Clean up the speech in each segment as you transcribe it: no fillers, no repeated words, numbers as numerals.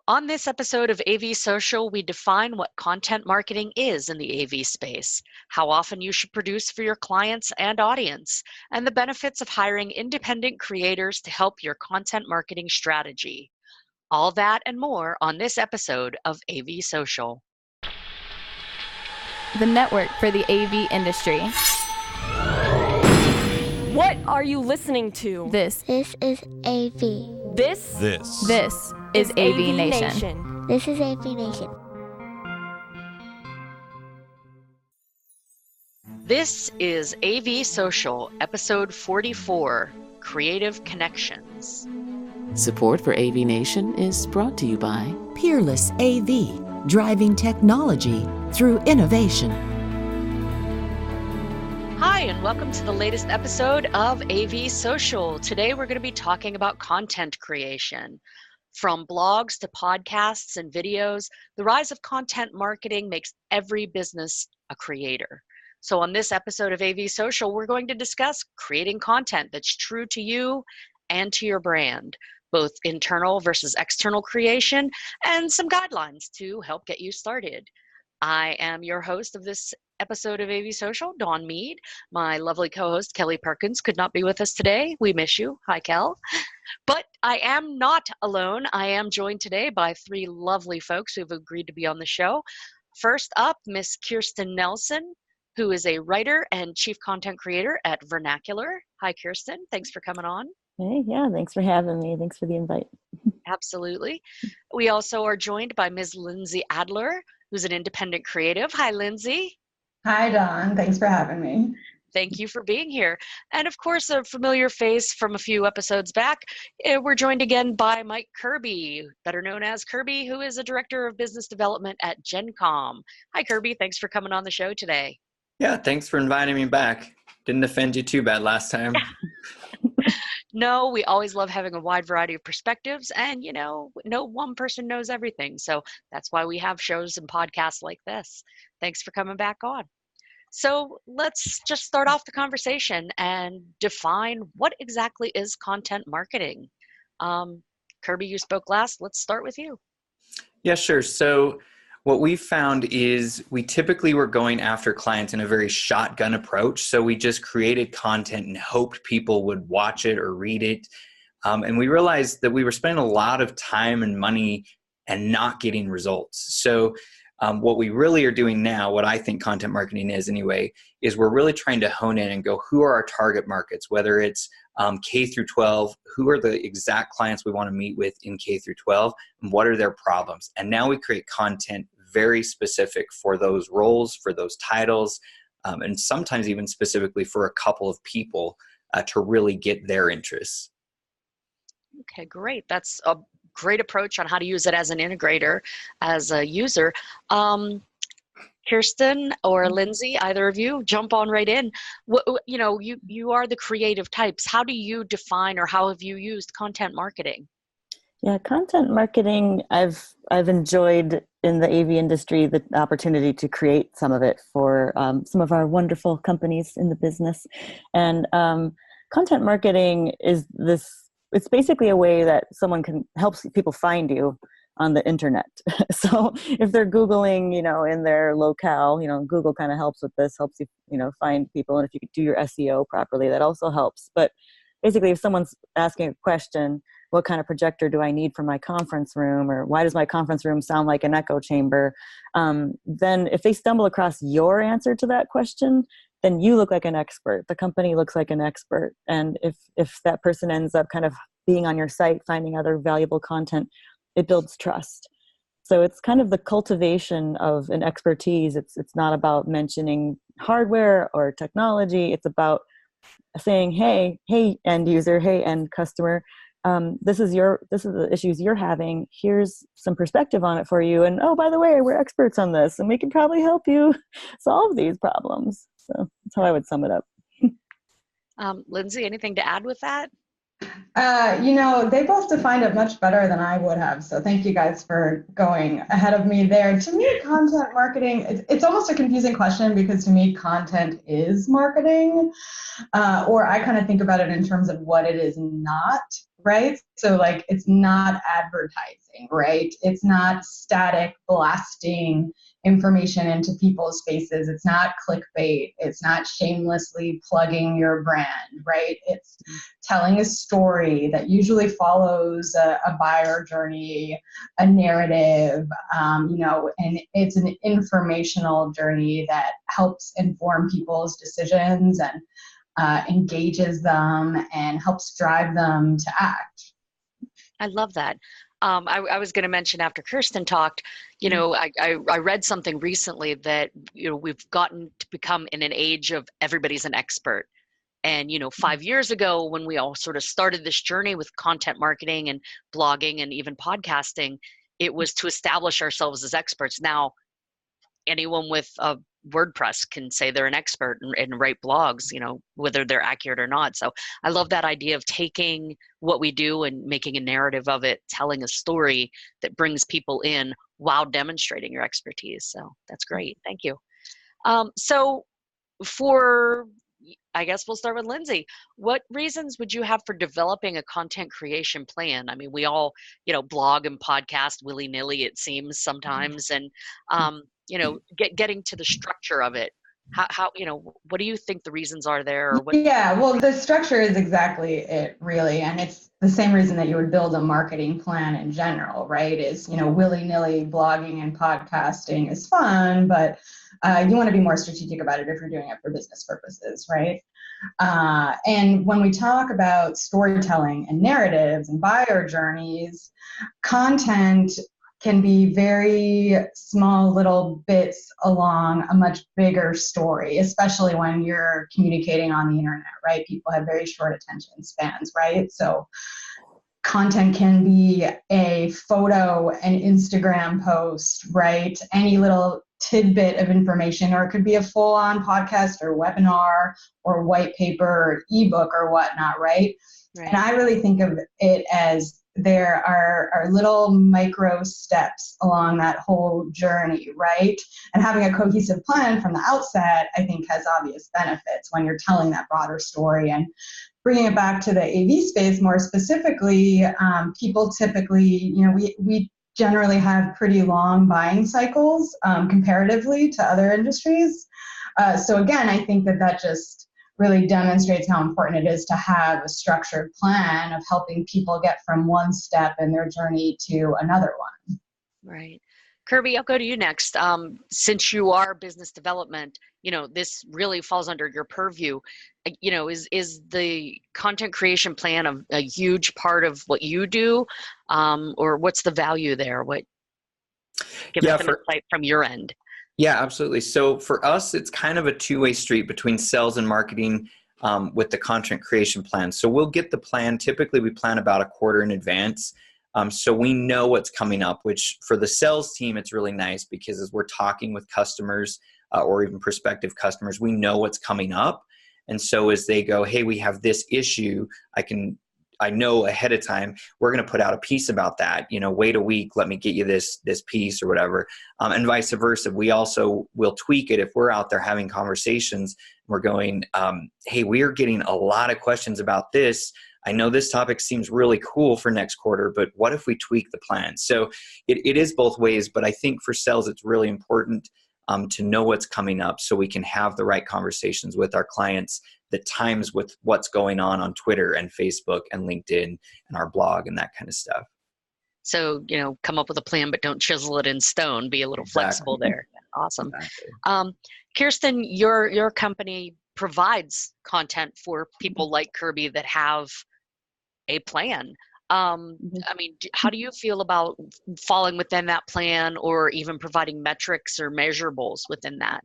On this episode of AVSocial, we define what content marketing is in the AV space, how often you should produce for your clients and audience, and the benefits of hiring independent creators to help your content marketing strategy. All that and more on this episode of AVSocial. The network for the AV industry. What are you listening to? This is AV. This is AVNation. This is AVNation. This is AVSocial, episode 44, Creative Connections. Support for AVNation is brought to you by Peerless AV, driving technology through innovation. Hi, and welcome to the latest episode of AVSocial. Today we're going to be talking about content creation. From blogs to podcasts and videos, the rise of content marketing makes every business a creator. So on this episode of AVSocial, we're going to discuss creating content that's true to you and to your brand, both internal versus external creation, and some guidelines to help get you started. I am your host of this episode of AVSocial, Dawn Mead. My lovely co-host, Kelly Perkins, could not be with us today. We miss you. Hi, Kel. But I am not alone. I am joined today by three lovely folks who have agreed to be on the show. First up, Miss Kirsten Nelson, who is a writer and chief content creator at Vernacular. Hi, Kirsten. Thanks for coming on. Hey, yeah, thanks for having me. Thanks for the invite. Absolutely. We also are joined by Ms. Lindsay Adler, who's an independent creative. Hi, Lindsay. Hi, Dawn. Thanks for having me. Thank you for being here. And of course, a familiar face from a few episodes back, we're joined again by Mike Kirby, better known as Kirby, who is a director of business development at GenCom. Hi, Kirby. Thanks for coming on the show today. Yeah, thanks for inviting me back. Didn't offend you too bad last time. No, we always love having a wide variety of perspectives, and no one person knows everything. So that's why we have shows and podcasts like this. Thanks for coming back on. So let's just start off the conversation and define what exactly is content marketing. Kirby, you spoke last. Let's start with you. Yeah, sure. So what we found is we typically were going after clients in a very shotgun approach. So we just created content and hoped people would watch it or read it. And we realized that we were spending a lot of time and money and not getting results. So what we really are doing now, what I think content marketing is anyway, is we're really trying to hone in and go, who are our target markets, whether it's K through 12, who are the exact clients we want to meet with in K through 12, and what are their problems? And now we create content very specific for those roles, for those titles, and sometimes even specifically for a couple of people to really get their interests. Okay, great. That's a great approach on how to use it as an integrator, as a user. Kirsten or Lindsay, either of you, jump on right in. You are the creative types. How do you define, or how have you used content marketing? Yeah, content marketing, I've enjoyed in the AV industry the opportunity to create some of it for some of our wonderful companies in the business. And content marketing is it's basically a way that someone can help people find you on the internet. So if they're Googling, in their locale, Google kind of helps with this, helps you, find people. And if you could do your SEO properly, that also helps. But basically, if someone's asking a question, what kind of projector do I need for my conference room? Or why does my conference room sound like an echo chamber? Then if they stumble across your answer to that question, then you look like an expert. The company looks like an expert. And if that person ends up kind of being on your site, finding other valuable content, it builds trust. So it's kind of the cultivation of an expertise. It's not about mentioning hardware or technology. It's about saying, hey, end user, hey, end customer, this is the issues you're having. Here's some perspective on it for you. And oh, by the way, we're experts on this, and we can probably help you solve these problems. So that's how I would sum it up. Lindsay, anything to add with that? They both defined it much better than I would have. So thank you guys for going ahead of me there. To me, content marketing, it's almost a confusing question, because to me, content is marketing. Or I kind of think about it in terms of what it is not. right? So like it's not advertising, right? It's not static blasting information into people's faces. It's not clickbait. It's not shamelessly plugging your brand, right? It's telling a story that usually follows a buyer journey, a narrative, and it's an informational journey that helps inform people's decisions and engages them and helps drive them to act. I love that. I was going to mention after Kirsten talked, I read something recently that, we've gotten to become in an age of everybody's an expert. And, 5 years ago, when we all sort of started this journey with content marketing and blogging and even podcasting, it was to establish ourselves as experts. Now, anyone with a WordPress can say they're an expert and write blogs, whether they're accurate or not. So I love that idea of taking what we do and making a narrative of it, telling a story that brings people in while demonstrating your expertise. So that's great. Thank you. So I guess we'll start with Lindsay. What reasons would you have for developing a content creation plan? I mean, we all, blog and podcast willy-nilly, it seems sometimes. And, getting to the structure of it. How what do you think the reasons are there? Or what? Yeah, well, the structure is exactly it, really. And it's the same reason that you would build a marketing plan in general, right? Is, willy-nilly blogging and podcasting is fun, but you want to be more strategic about it if you're doing it for business purposes, right? And when we talk about storytelling and narratives and buyer journeys, content can be very small little bits along a much bigger story, especially when you're communicating on the internet, right? People have very short attention spans, right? So content can be a photo, an Instagram post, right? Any little tidbit of information, or it could be a full-on podcast or webinar or white paper or ebook or whatnot, right? And I really think of it as there are little micro steps along that whole journey, right? And having a cohesive plan from the outset, I think, has obvious benefits when you're telling that broader story. And bringing it back to the AV space more specifically, people typically, we generally have pretty long buying cycles comparatively to other industries. So again, I think that just really demonstrates how important it is to have a structured plan of helping people get from one step in their journey to another one. Right. Kirby, I'll go to you next. Since you are business development, this really falls under your purview. Is the content creation plan a huge part of what you do, or what's the value there? Give us an insight from your end. Yeah, absolutely. So for us, it's kind of a two-way street between sales and marketing with the content creation plan. So we'll get the plan. Typically, we plan about a quarter in advance. So we know what's coming up, which for the sales team, it's really nice because as we're talking with customers or even prospective customers, we know what's coming up. And so as they go, hey, we have this issue, I know ahead of time, we're going to put out a piece about that, wait a week, let me get you this piece or whatever. And vice versa. We also will tweak it if we're out there having conversations. We're going, hey, we are getting a lot of questions about this. I know this topic seems really cool for next quarter, but what if we tweak the plan? So it is both ways, but I think for sales, it's really important to know what's coming up so we can have the right conversations with our clients that times with what's going on Twitter and Facebook and LinkedIn and our blog and that kind of stuff. So, come up with a plan, but don't chisel it in stone. Be a little flexible there. Awesome. Exactly. Kirsten, your company provides content for people like Kirby that have a plan. I mean, how do you feel about falling within that plan or even providing metrics or measurables within that?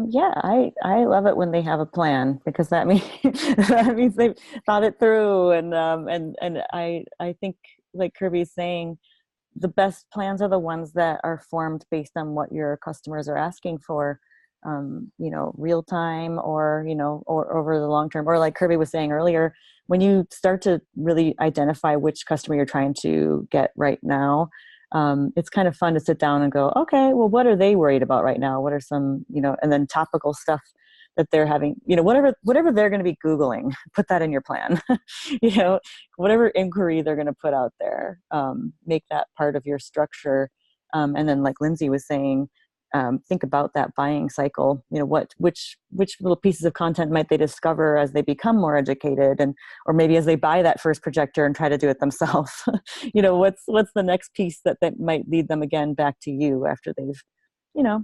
Yeah, I love it when they have a plan because that means they've thought it through, and I think, like Kirby's saying, the best plans are the ones that are formed based on what your customers are asking for, real time or over the long term, or like Kirby was saying earlier, when you start to really identify which customer you're trying to get right now. It's kind of fun to sit down and go, okay, well, what are they worried about right now? What are some, and then topical stuff that they're having, whatever they're going to be Googling, put that in your plan. Whatever inquiry they're going to put out there, make that part of your structure. And then, like Lindsay was saying, think about that buying cycle. Which little pieces of content might they discover as they become more educated, or maybe as they buy that first projector and try to do it themselves. What's the next piece that might lead them again back to you after they've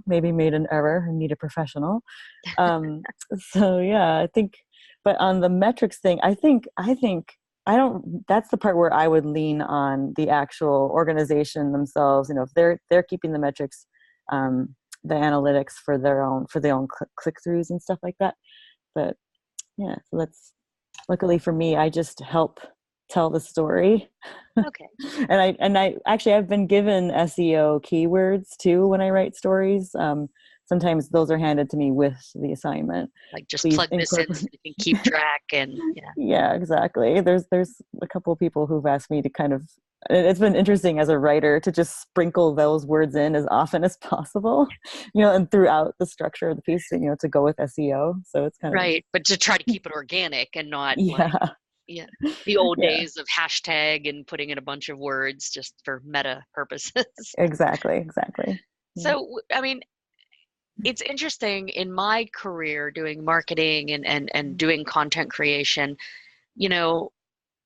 maybe made an error and need a professional. So yeah, I think. But on the metrics thing, I think that's the part where I would lean on the actual organization themselves. If they're keeping the metrics, the analytics for their own click-throughs and stuff like that. But yeah, so that's, luckily for me, I just help tell the story. Okay. and I actually, I've been given SEO keywords too when I write stories. Sometimes those are handed to me with the assignment. Like, just plug this in so you can keep track. And yeah, exactly. There's a couple of people who've asked me to kind of, it's been interesting as a writer to just sprinkle those words in as often as possible, and throughout the structure of the piece, to go with SEO. So it's kind of right, but to try to keep it organic and not the old days of hashtag and putting in a bunch of words just for meta purposes. Exactly. So, I mean, it's interesting in my career doing marketing and doing content creation,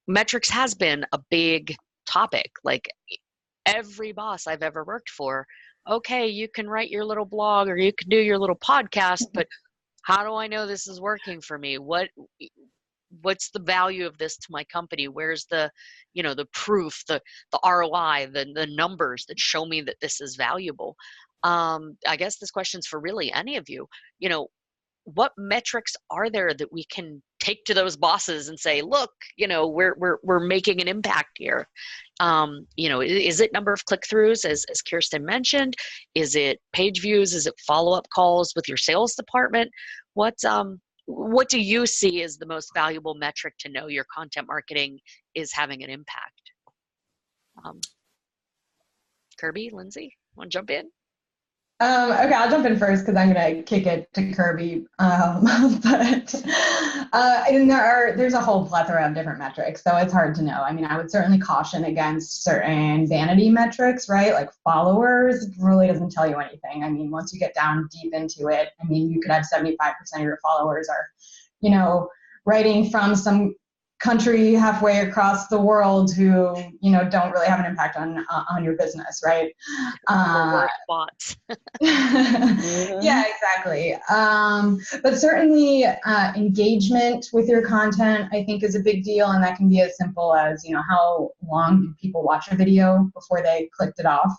metrics has been a big topic. Like, every boss I've ever worked for, okay, you can write your little blog or you can do your little podcast, but how do I know this is working for me? What's the value of this to my company? Where's the proof, the ROI, the numbers that show me that this is valuable? I guess this question's for really any of you. What metrics are there that we can take to those bosses and say, look, we're making an impact here? Is it number of click-throughs, as Kirsten mentioned? Is it page views? Is it follow-up calls with your sales department? What do you see as the most valuable metric to know your content marketing is having an impact? Kirby, Lindsay, want to jump in? Okay, I'll jump in first because I'm going to kick it to Kirby. But there's a whole plethora of different metrics, so it's hard to know. I mean, I would certainly caution against certain vanity metrics, right? Like followers really doesn't tell you anything. I mean, once you get down deep into it, I mean, you could have 75% of your followers are, writing from some country halfway across the world who don't really have an impact on your business, right? Bots. Yeah, exactly. But certainly engagement with your content, I think, is a big deal, and that can be as simple as how long do people watch a video before they clicked it off.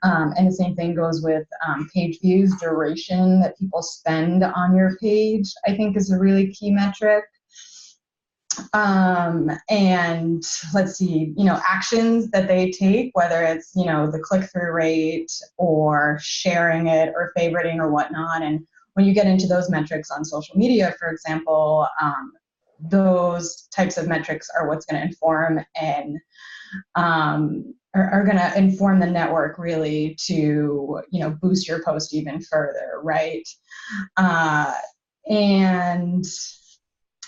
And the same thing goes with page views. Duration that people spend on your page, I think, is a really key metric. And let's see, actions that they take, whether it's, the click-through rate or sharing it or favoriting or whatnot. And when you get into those metrics on social media, for example, those types of metrics are what's going to inform and are going to inform the network really to, boost your post even further, right?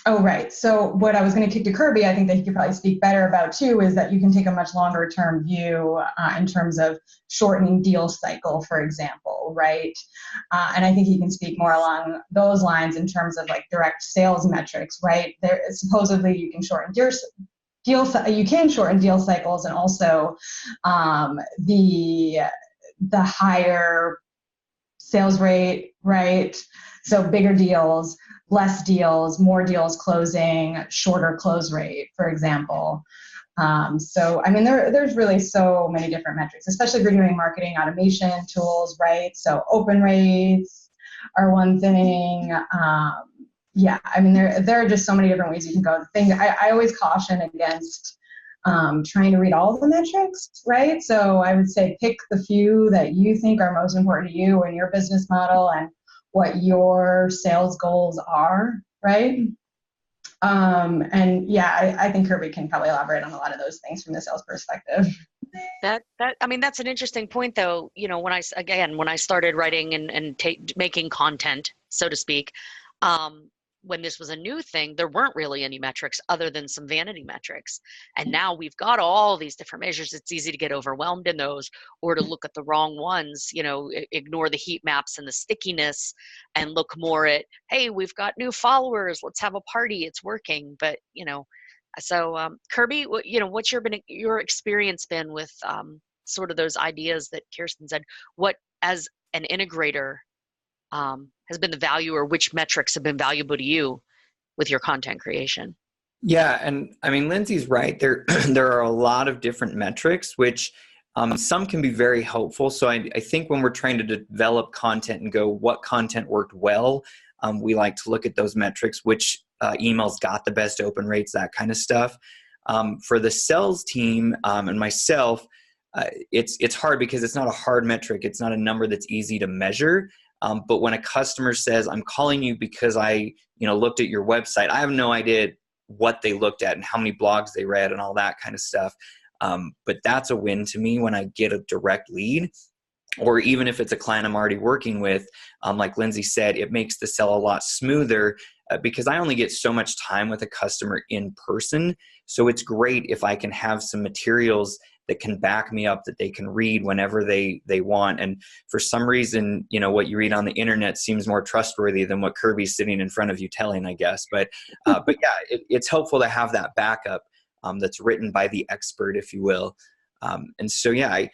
Oh, right. So what I was going to kick to Kirby, I think that he could probably speak better about too, is that you can take a much longer term view in terms of shortening deal cycle, for example, right? And I think he can speak more along those lines in terms of like direct sales metrics, right? There supposedly you can shorten deal cycles, and also the higher sales rate, right? So bigger deals, less deals, more deals closing, shorter close rate, for example. So, I mean, there's really so many different metrics, especially if you're doing marketing automation tools, right? So open rates are one thing. Yeah, I mean, there are just so many different ways you can go. The thing I always caution against trying to read all the metrics, right? So I would say pick the few that you think are most important to you and your business model and what your sales goals are, right? And yeah, I think Kirby can probably elaborate on a lot of those things from the sales perspective. I mean, that's an interesting point, though. When I started writing and making content, so to speak, when this was a new thing, there weren't really any metrics other than some vanity metrics. And now we've got all these different measures. It's easy to get overwhelmed in those or to look at the wrong ones, ignore the heat maps and the stickiness and look more at, hey, we've got new followers. Let's have a party. It's working. But, so Kirby, what's your experience been with sort of those ideas that Kirsten said? What, as an integrator, has been the value, or which metrics have been valuable to you with your content creation? Yeah, and I mean, Lindsay's right. There there are a lot of different metrics, which some can be very helpful. So I think when we're trying to develop content and go, what content worked well, we like to look at those metrics, which emails got the best open rates, that kind of stuff. For the sales team and myself, it's hard because it's not a hard metric. It's not a number that's easy to measure. But when a customer says, I'm calling you because I looked at your website, I have no idea what they looked at and how many blogs they read and all that kind of stuff. But that's a win to me when I get a direct lead, or even if it's a client I'm already working with. Like Lindsay said, it makes the sell a lot smoother because I only get so much time with a customer in person. So it's great if I can have some materials that can back me up, that they can read whenever they want. And for some reason, what you read on the internet seems more trustworthy than what Kirby's sitting in front of you telling, I guess. But yeah, it's helpful to have that backup that's written by the expert, if you will. And so, yeah,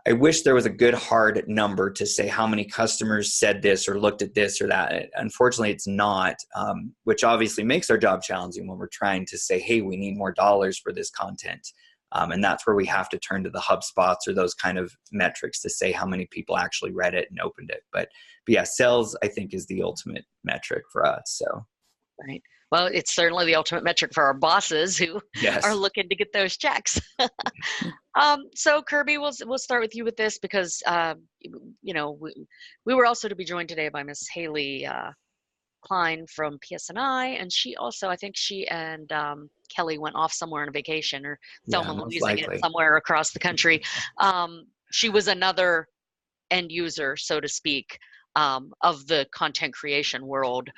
I wish there was a good hard number to say how many customers said this or looked at this or that. Unfortunately, it's not, which obviously makes our job challenging when we're trying to say, hey, we need more dollars for this content. And that's where we have to turn to the HubSpots or those kind of metrics to say how many people actually read it and opened it. But yeah, sales, I think, is the ultimate metric for us. So, right. Well, it's certainly the ultimate metric for our bosses who yes, are looking to get those checks. So Kirby, we'll start with you with this because we were also to be joined today by Miss Haley Klein from PSNI, and she also, I think she and Kelly went off somewhere on a vacation, or Thelma and Louise it somewhere across the country. She was another end user, so to speak, of the content creation world.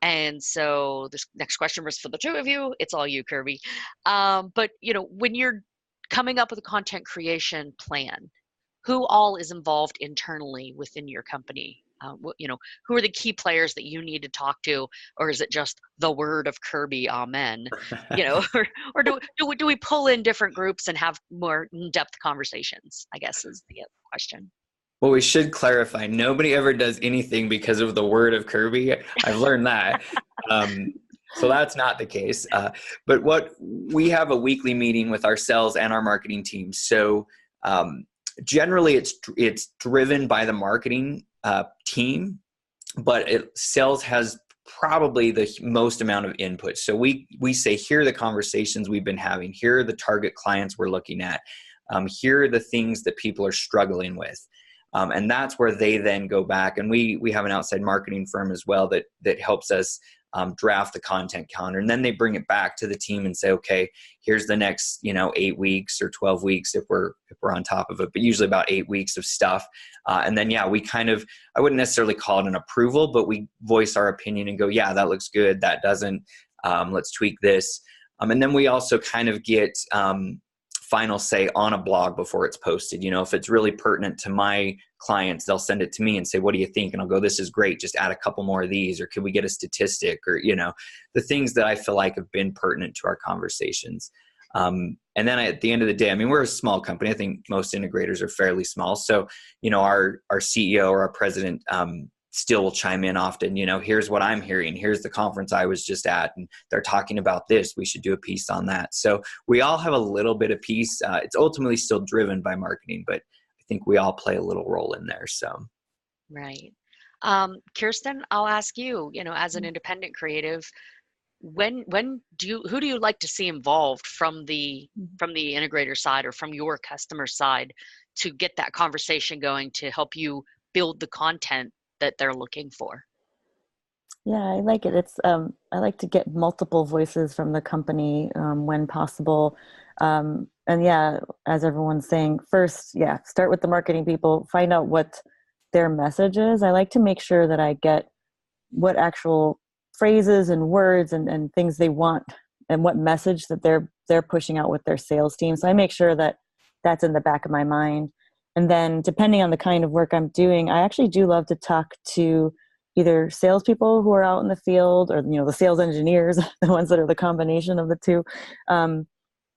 And so this next question was for the two of you. It's all you, Kirby. But when you're coming up with a content creation plan, who all is involved internally within your company? Who are the key players that you need to talk to, or is it just the word of Kirby, amen? Or do we pull in different groups and have more in-depth conversations, I guess is the question. Well, we should clarify, nobody ever does anything because of the word of Kirby. I've learned that. So that's not the case. But we have a weekly meeting with our sales and our marketing team. So generally it's driven by the marketing team, but sales has probably the most amount of input. So we say, here are the conversations we've been having. Here are the target clients we're looking at. Here are the things that people are struggling with. And that's where they then go back. And we have an outside marketing firm as well that helps us draft the content calendar. And then they bring it back to the team and say, okay, here's the next 8 weeks or 12 weeks if we're on top of it, but usually about 8 weeks of stuff. And then, yeah, we kind of, I wouldn't necessarily call it an approval, but we voice our opinion and go, yeah, that looks good. That doesn't, let's tweak this. And then we also kind of get final say on a blog before it's posted. If it's really pertinent to my clients, they'll send it to me and say, what do you think? And I'll go, this is great. Just add a couple more of these, or could we get a statistic, or, the things that I feel like have been pertinent to our conversations. And then at the end of the day, I mean, we're a small company. I think most integrators are fairly small. So, our CEO or our president, still will chime in often, here's what I'm hearing. Here's the conference I was just at, and they're talking about this. We should do a piece on that. So we all have a little bit of piece. It's ultimately still driven by marketing, but I think we all play a little role in there. So. Right. Kirsten, I'll ask you, as an independent creative, who do you like to see involved from the integrator side or from your customer side to get that conversation going to help you build the content that they're looking for? Yeah, I like it. It's I like to get multiple voices from the company when possible. And yeah, as everyone's saying, first, start with the marketing people, find out what their message is. I like to make sure that I get what actual phrases and words and things they want and what message that they're pushing out with their sales team. So I make sure that that's in the back of my mind. And then depending on the kind of work I'm doing, I actually do love to talk to either salespeople who are out in the field, or the sales engineers, the ones that are the combination of the two.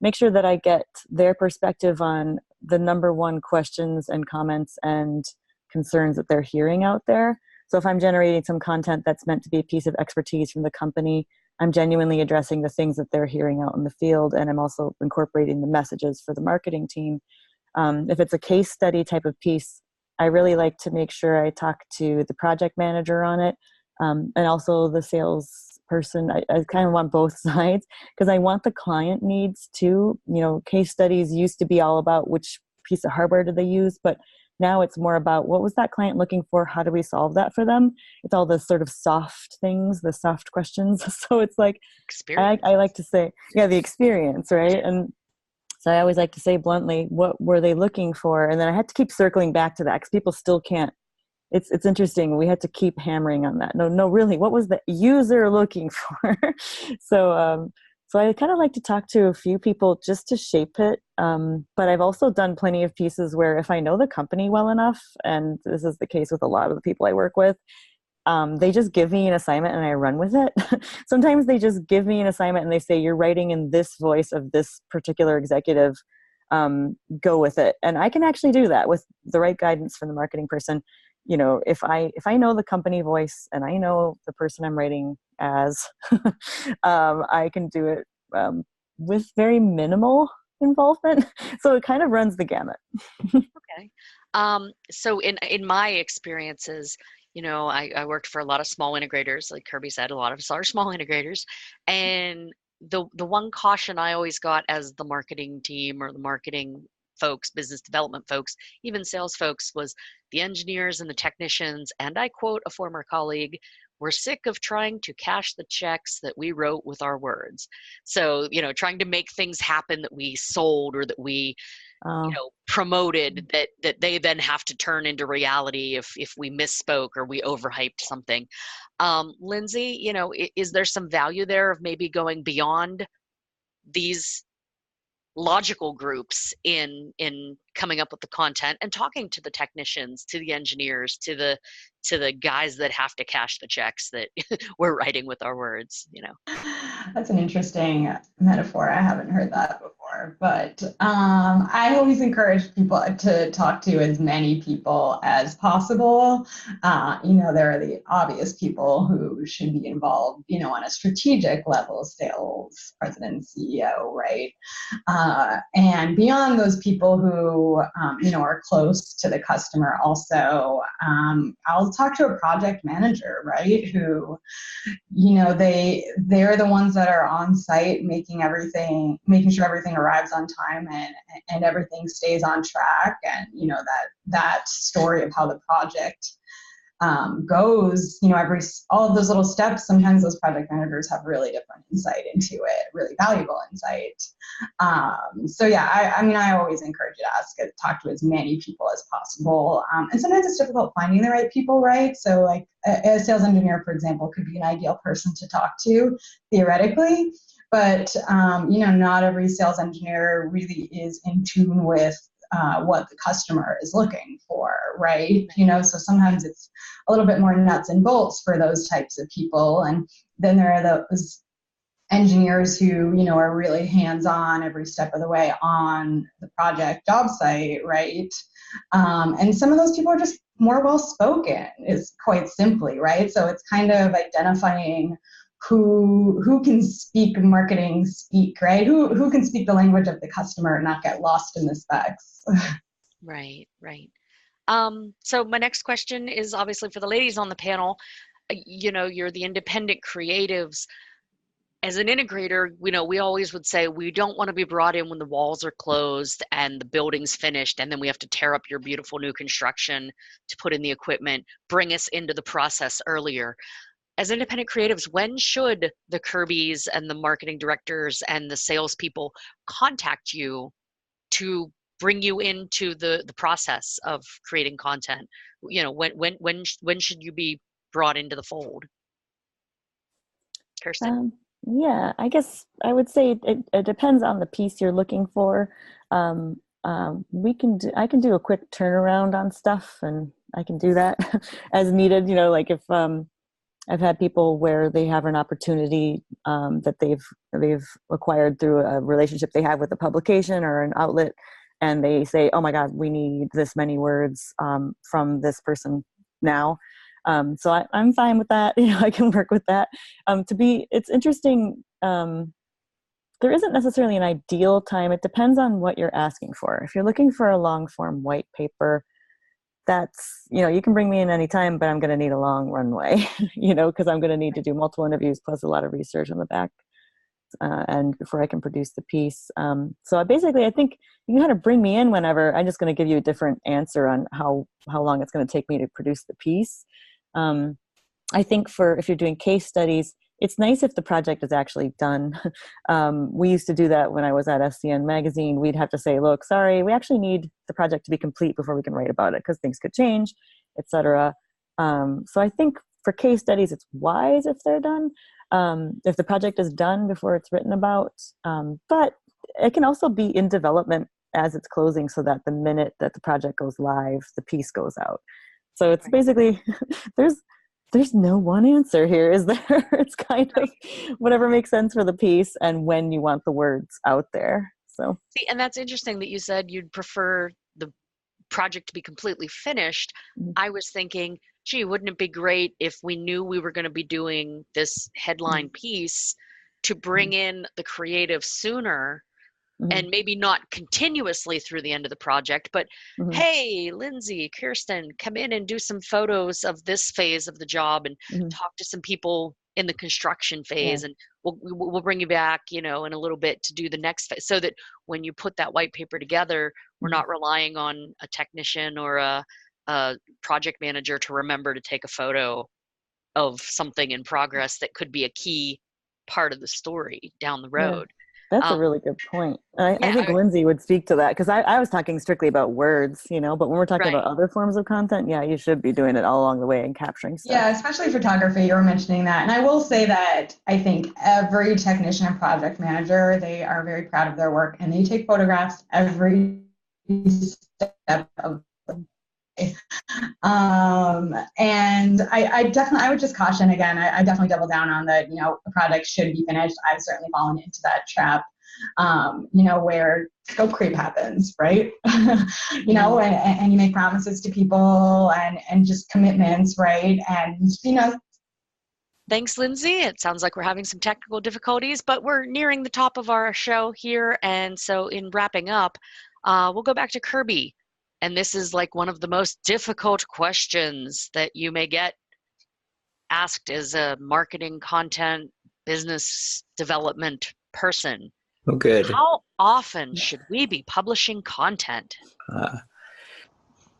Make sure that I get their perspective on the number one questions and comments and concerns that they're hearing out there. So if I'm generating some content that's meant to be a piece of expertise from the company, I'm genuinely addressing the things that they're hearing out in the field, and I'm also incorporating the messages for the marketing team. If it's a case study type of piece, I really like to make sure I talk to the project manager on it, and also the sales person. I kind of want both sides, because I want the client needs too. Case studies used to be all about which piece of hardware did they use, but now it's more about what was that client looking for? How do we solve that for them? It's all the sort of soft things, the soft questions. So it's like, I like to say, the experience, right? And so I always like to say bluntly, what were they looking for? And then I had to keep circling back to that, because people still can't. It's interesting. We had to keep hammering on that. No, really, what was the user looking for? So I kind of like to talk to a few people just to shape it. But I've also done plenty of pieces where if I know the company well enough, and this is the case with a lot of the people I work with, they just give me an assignment and I run with it. Sometimes they just give me an assignment and they say, you're writing in this voice of this particular executive, go with it. And I can actually do that with the right guidance from the marketing person. If I know the company voice and I know the person I'm writing as, I can do it with very minimal involvement. So it kind of runs the gamut. Okay. So in my experiences, I worked for a lot of small integrators, like Kirby said, a lot of us are small integrators. And the one caution I always got as the marketing team or the marketing folks, business development folks, even sales folks, was the engineers and the technicians, and I quote a former colleague, "We're sick of trying to cash the checks that we wrote with our words." So, trying to make things happen that we sold or that we promoted, that they then have to turn into reality if we misspoke or we overhyped something. Lindsay, is there some value there of maybe going beyond these logical groups in coming up with the content and talking to the technicians, to the engineers, to the guys that have to cash the checks that we're writing with our words? That's an interesting metaphor. I haven't heard that before, but I always encourage people to talk to as many people as possible. There are the obvious people who should be involved, on a strategic level, sales, president, CEO, right? And beyond those people who, are close to the customer also, I'll talk to a project manager, right? Who, they're the ones that are on site making sure everything arrives on time and everything stays on track. And, that story of how the project goes, all of those little steps, sometimes those project managers have really different insight into it, really valuable insight. I always encourage you to talk to as many people as possible. And sometimes it's difficult finding the right people, right? So like a sales engineer, for example, could be an ideal person to talk to theoretically, but not every sales engineer really is in tune with what the customer is looking for, right? So sometimes it's a little bit more nuts and bolts for those types of people. And then there are those engineers who, are really hands-on every step of the way on the project job site, right? And some of those people are just more well-spoken, is quite simply, right? So it's kind of identifying who can speak marketing speak, right? Who can speak the language of the customer and not get lost in the specs. Right. So my next question is obviously for the ladies on the panel. You're the independent creatives. As an integrator, we always would say we don't want to be brought in when the walls are closed and the building's finished, and then we have to tear up your beautiful new construction to put in the equipment. Bring us into the process earlier. As independent creatives, when should the Kirbys and the marketing directors and the salespeople contact you to bring you into the process of creating content? When should you be brought into the fold? Kirsten? Yeah, I guess I would say it depends on the piece you're looking for. I can do a quick turnaround on stuff, and I can do that as needed. Like if I've had people where they have an opportunity that they've acquired through a relationship they have with a publication or an outlet, and they say, "Oh my God, we need this many words from this person now." So I'm fine with that. I can work with that. It's interesting. There isn't necessarily an ideal time. It depends on what you're asking for. If you're looking for a long form white paper, that's, you can bring me in anytime, but I'm going to need a long runway, because I'm going to need to do multiple interviews plus a lot of research on the back and before I can produce the piece. So I think you can kind of bring me in whenever. I'm just going to give you a different answer on how long it's going to take me to produce the piece. I think if you're doing case studies, it's nice if the project is actually done. We used to do that when I was at SCN Magazine. We'd have to say, look, sorry, we actually need the project to be complete before we can write about it because things could change, etc. So I think for case studies, it's wise if they're done, if the project is done before it's written about. But it can also be in development as it's closing so that the minute that the project goes live, the piece goes out. So it's basically, there's no one answer here, is there? It's kind of whatever makes sense for the piece and when you want the words out there. So see, and that's interesting that you said you'd prefer the project to be completely finished. Mm-hmm. I was thinking, gee, wouldn't it be great if we knew we were going to be doing this headline piece to bring in the creative sooner? And maybe not continuously through the end of the project, but hey, Lindsay, Kirsten, come in and do some photos of this phase of the job and talk to some people in the construction phase, and we'll bring you back, in a little bit to do the next phase, so that when you put that white paper together, we're not relying on a technician or a project manager to remember to take a photo of something in progress that could be a key part of the story down the road. That's a really good point. I think Lindsay would speak to that because I was talking strictly about words, but when we're talking about other forms of content, you should be doing it all along the way and capturing stuff. Yeah, especially photography, you were mentioning that. And I will say that I think every technician and project manager, they are very proud of their work and they take photographs every step of the way. And I would just caution again, I definitely double down on that, the project should be finished. I've certainly fallen into that trap, where scope creep happens, right? And you make promises to people and just commitments, right? And, Thanks, Lindsay. It sounds like we're having some technical difficulties, but we're nearing the top of our show here. And so in wrapping up, we'll go back to Kirby. And this is like one of the most difficult questions that you may get asked as a marketing, content, business development person. Oh, good. How often should we be publishing content?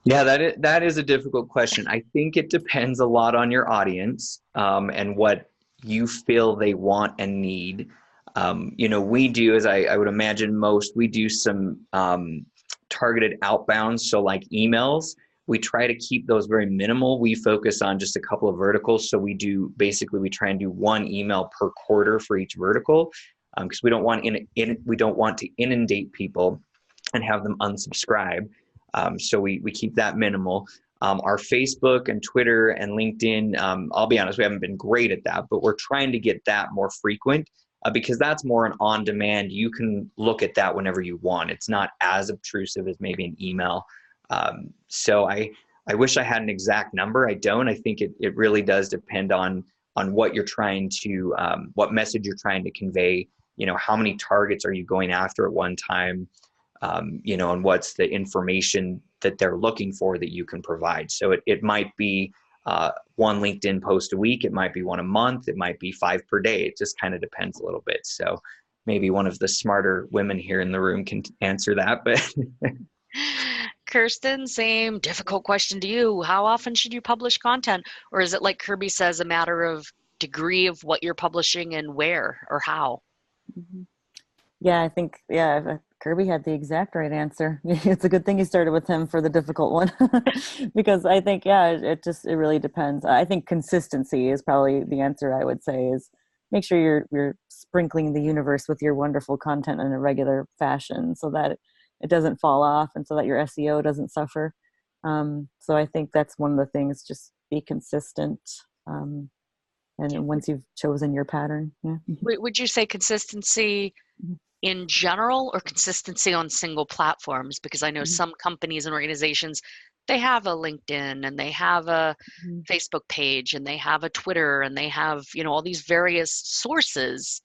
That is a difficult question. I think it depends a lot on your audience and what you feel they want and need. We do, as I would imagine most, we do some targeted outbounds. So like emails, we try to keep those very minimal. We focus on just a couple of verticals. So we try and do one email per quarter for each vertical because we don't want to inundate people and have them unsubscribe. So we keep that minimal. Our Facebook and Twitter and LinkedIn, I'll be honest, we haven't been great at that, but we're trying to get that more frequent because that's more an on-demand. You can look at that whenever you want. It's not as obtrusive as maybe an email. So I wish I had an exact number. I don't. I think it really does depend on what you're trying to, what message you're trying to convey. How many targets are you going after at one time? And what's the information that they're looking for that you can provide. So it might be one LinkedIn post a week. It might be one a month. It might be 5 per day. It just kind of depends a little bit. So maybe one of the smarter women here in the room can answer that. But Kirsten, same difficult question to you. How often should you publish content? Or is it, like Kirby says, a matter of degree of what you're publishing and where or how? Yeah, I think, Kirby had the exact right answer. It's a good thing you started with him for the difficult one because I think, it really depends. I think consistency is probably the answer I would say is, make sure you're sprinkling the universe with your wonderful content in a regular fashion so that it doesn't fall off and so that your SEO doesn't suffer. So I think that's one of the things, just be consistent. And once you've chosen your pattern. Yeah. Would you say consistency in general or consistency on single platforms? Because I know some companies and organizations, they have a LinkedIn and they have a Facebook page and they have a Twitter and they have, all these various sources.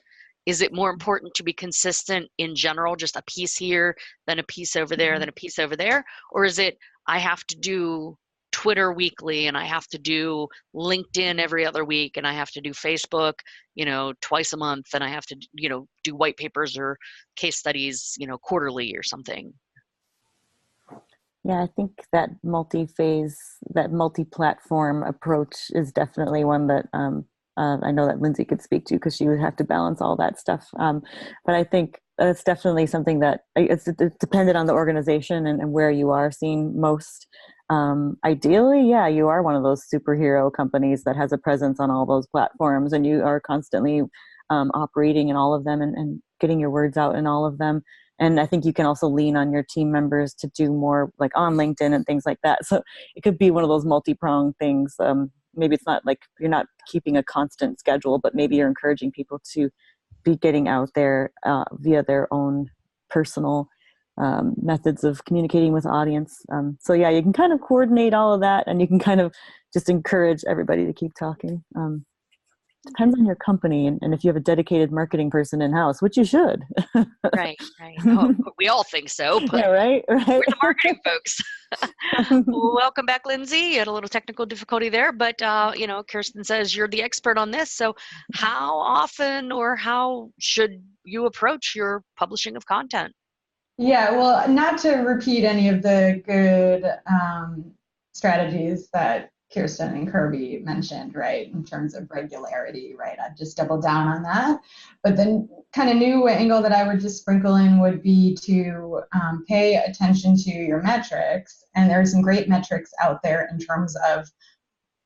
Is it more important to be consistent in general, just a piece here, then a piece over there, then a piece over there? Or is it, I have to do Twitter weekly and I have to do LinkedIn every other week and I have to do Facebook, twice a month, and I have to, do white papers or case studies, quarterly or something? Yeah, I think that multi-phase, that multi-platform approach is definitely one that I know that Lindsay could speak to, because she would have to balance all that stuff. But I think it's definitely something that it's dependent on the organization and where you are seen most. Ideally, yeah, you are one of those superhero companies that has a presence on all those platforms and you are constantly operating in all of them and getting your words out in all of them. And I think you can also lean on your team members to do more, like on LinkedIn and things like that. So it could be one of those multi-pronged things. Maybe it's not like you're not keeping a constant schedule, but maybe you're encouraging people to be getting out there via their own personal methods of communicating with audience. So yeah, you can kind of coordinate all of that, and you can kind of just encourage everybody to keep talking. Depends on your company, and if you have a dedicated marketing person in-house, which you should. Right. Oh, we all think so, but yeah, right. we're the marketing folks. Welcome back, Lindsay. You had a little technical difficulty there, but Kirsten says you're the expert on this. So how often or how should you approach your publishing of content? Yeah, well, not to repeat any of the good strategies that Kirsten and Kirby mentioned, right, in terms of regularity, right? I'd just double down on that. But the kind of new angle that I would just sprinkle in would be to pay attention to your metrics. And there's some great metrics out there in terms of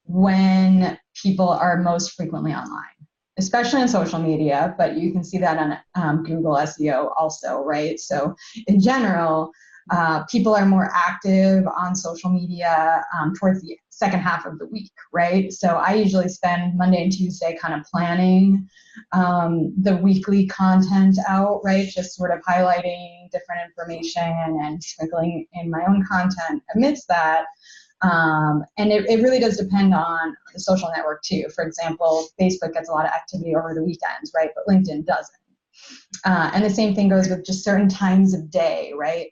when people are most frequently online, especially on social media, but you can see that on Google SEO also, right? So in general, people are more active on social media towards the second half of the week, right? So I usually spend Monday and Tuesday kind of planning the weekly content out, right? Just sort of highlighting different information and sprinkling in my own content amidst that. And it really does depend on the social network too. For example, Facebook gets a lot of activity over the weekends, right? But LinkedIn doesn't. And the same thing goes with just certain times of day, right?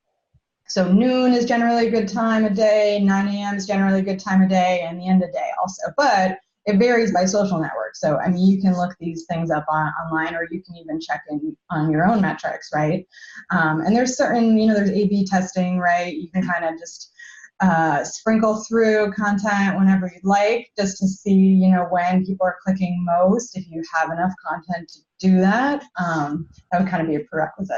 So noon is generally a good time of day, 9 a.m. is generally a good time of day, and the end of day also. But it varies by social network. So, I mean, you can look these things up online, or you can even check in on your own metrics, right? And there's certain, there's A/B testing, right? You can kind of just sprinkle through content whenever you'd like, just to see, when people are clicking most. If you have enough content to do that, that would kind of be a prerequisite.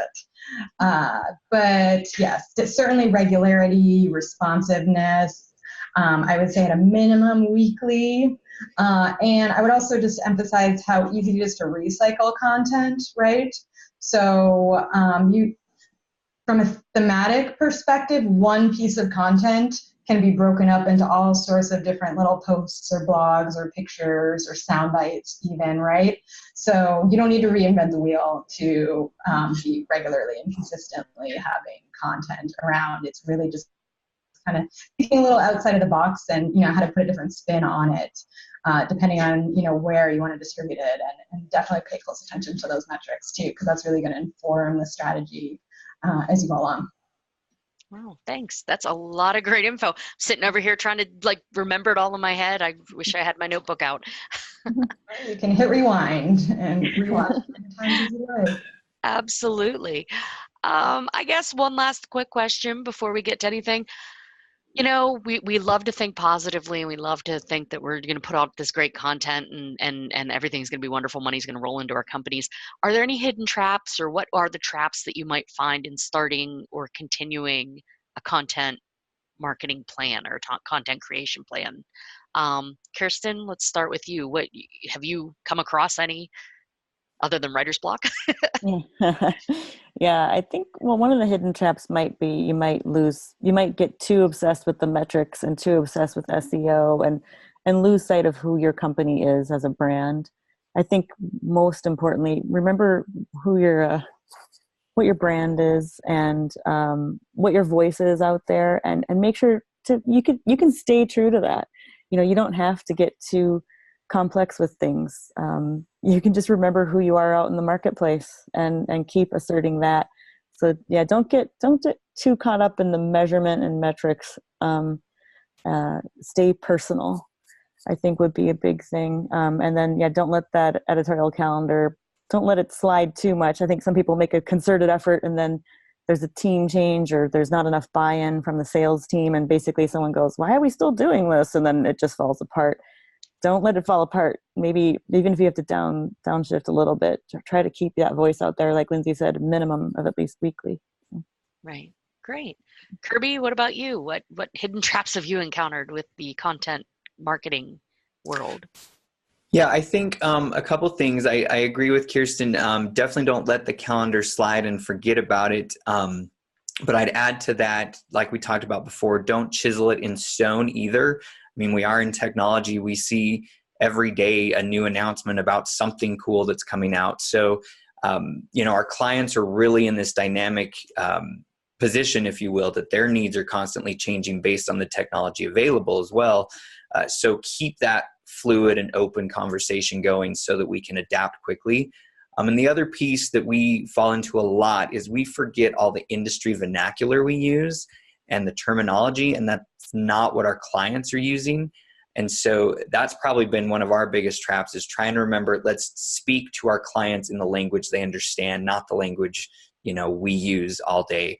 But yes, certainly regularity, responsiveness, I would say at a minimum weekly. And I would also just emphasize how easy it is to recycle content, right? So from a thematic perspective, one piece of content can be broken up into all sorts of different little posts or blogs or pictures or sound bites even, right? So you don't need to reinvent the wheel to be regularly and consistently having content around. It's really just kind of thinking a little outside of the box and, how to put a different spin on it, depending on, where you want to distribute it, and definitely pay close attention to those metrics too, because that's really going to inform the strategy as you go along. Wow, thanks. That's a lot of great info. I'm sitting over here trying to remember it all in my head. I wish I had my notebook out. You can hit rewind and rewatch as many times as you like. Absolutely. I guess one last quick question before we get to anything. We love to think positively, and we love to think that we're going to put out this great content and everything's going to be wonderful. Money's going to roll into our companies. Are there any hidden traps, or what are the traps that you might find in starting or continuing a content marketing plan or content creation plan? Kirsten, let's start with you. What have you come across any other than writer's block? Yeah. Yeah, I think, well, one of the hidden traps might be you might get too obsessed with the metrics and too obsessed with SEO and lose sight of who your company is as a brand. I think most importantly, remember who what your brand is and what your voice is out there, and make sure you can stay true to that. You don't have to get too complex with things. You can just remember who you are out in the marketplace and keep asserting that. So yeah, don't get too caught up in the measurement and metrics. Stay personal, I think, would be a big thing. And then yeah, don't let that editorial calendar, don't let it slide too much. I think some people make a concerted effort and then there's a team change or there's not enough buy-in from the sales team, and basically someone goes, why are we still doing this? And then it just falls apart. Don't let it fall apart. Maybe even if you have to downshift a little bit, try to keep that voice out there, like Lindsay said, a minimum of at least weekly. Right. Great. Kirby, what about you? What hidden traps have you encountered with the content marketing world? Yeah, I think a couple things. I agree with Kirsten. Definitely don't let the calendar slide and forget about it. But I'd add to that, like we talked about before, don't chisel it in stone either. I mean, we are in technology. We see every day a new announcement about something cool that's coming out. So, our clients are really in this dynamic position, if you will, that their needs are constantly changing based on the technology available as well. So keep that fluid and open conversation going so that we can adapt quickly. And the other piece that we fall into a lot is we forget all the industry vernacular we use and the terminology, and that's not what our clients are using. And so that's probably been one of our biggest traps, is trying to remember, let's speak to our clients in the language they understand, not the language, we use all day.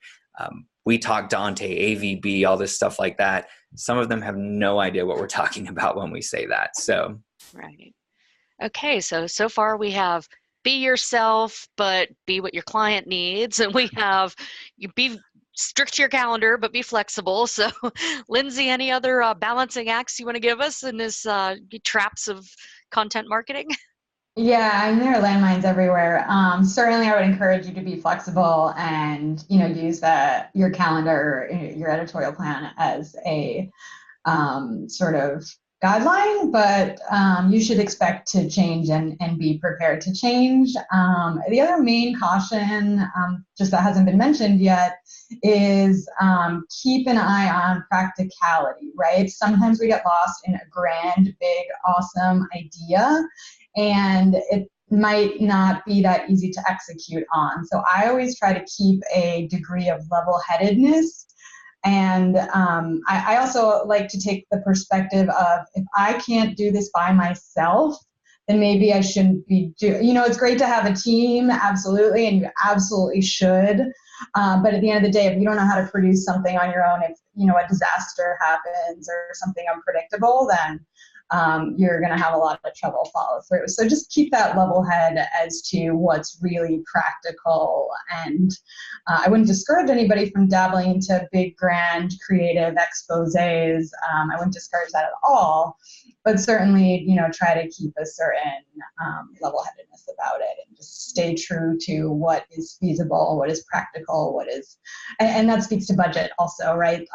We talk Dante, AVB, all this stuff like that. Some of them have no idea what we're talking about when we say that. So, right. Okay. So far we have be yourself, but be what your client needs. And we have you be strict to your calendar, but be flexible. So Lindsay, any other balancing acts you want to give us in this traps of content marketing? Yeah, and there are landmines everywhere. Certainly, I would encourage you to be flexible and use your calendar, your editorial plan as a sort of guideline, but you should expect to change and be prepared to change. The other main caution, just that hasn't been mentioned yet, is keep an eye on practicality, right? Sometimes we get lost in a grand, big, awesome idea, and it might not be that easy to execute on. So I always try to keep a degree of level-headedness. And I also like to take the perspective of, if I can't do this by myself, then maybe I shouldn't be it's great to have a team, absolutely, and you absolutely should. But at the end of the day, if you don't know how to produce something on your own, if a disaster happens or something unpredictable, then you're going to have a lot of trouble follow through. So just keep that level head as to what's really practical. And I wouldn't discourage anybody from dabbling into big, grand, creative exposés. I wouldn't discourage that at all. But certainly, try to keep a certain level-headedness about it and just stay true to what is feasible, what is practical, and that speaks to budget also, right?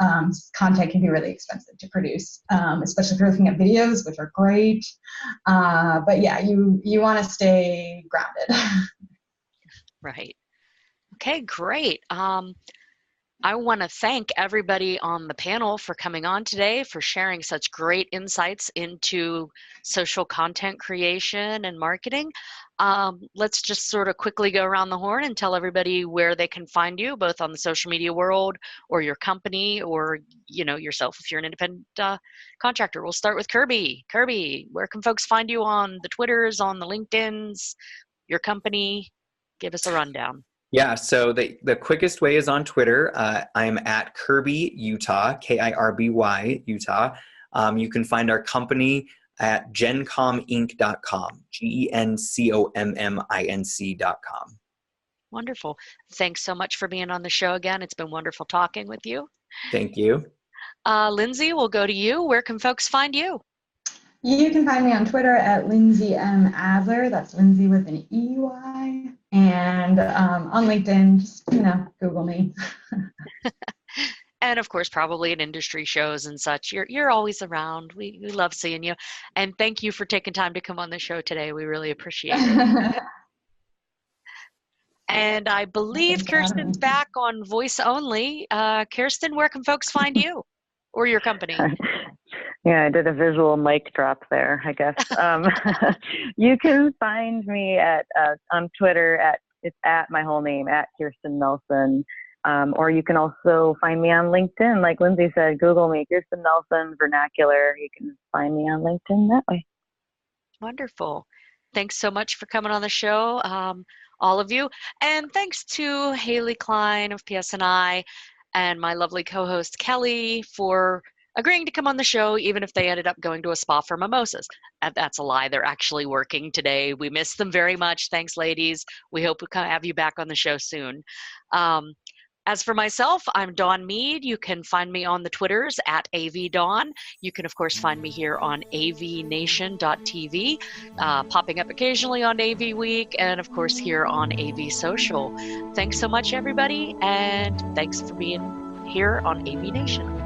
Content can be really expensive to produce, especially if you're looking at videos, which are great. But yeah, you want to stay grounded. Right. Okay, great. I want to thank everybody on the panel for coming on today, for sharing such great insights into social content creation and marketing. Let's just sort of quickly go around the horn and tell everybody where they can find you, both on the social media world or your company, or yourself if you're an independent contractor. We'll start with Kirby. Kirby, where can folks find you on the Twitters, on the LinkedIns, your company? Give us a rundown. Yeah, so the quickest way is on Twitter. I'm at Kirby Utah, Kirby Utah. You can find our company at gencominc.com, GENCOMMINC.com. Wonderful. Thanks so much for being on the show again. It's been wonderful talking with you. Thank you. Lindsay, we'll go to you. Where can folks find you? You can find me on Twitter at Lindsay M. Adler. That's Lindsay with an EY. And on LinkedIn, just, Google me. And of course, probably at industry shows and such. You're always around. We love seeing you. And thank you for taking time to come on the show today. We really appreciate it. And I believe Kirsten's back on voice only. Kirsten, where can folks find you or your company? Yeah, I did a visual mic drop there, I guess. You can find me on Twitter it's at my whole name, at Kirsten Nelson. Or you can also find me on LinkedIn. Like Lindsay said, Google me, Kirsten Nelson, vernacular. You can find me on LinkedIn that way. Wonderful. Thanks so much for coming on the show, all of you. And thanks to Haley Klein of PSNI and my lovely co-host Kelly for agreeing to come on the show, even if they ended up going to a spa for mimosas. And that's a lie. They're actually working today. We miss them very much. Thanks, ladies. We hope we can have you back on the show soon. As for myself, I'm Dawn Mead. You can find me on the Twitters at AVDawn. You can, of course, find me here on AVNation.tv, popping up occasionally on AV Week, and, of course, here on AVSocial. Thanks so much, everybody, and thanks for being here on AVNation.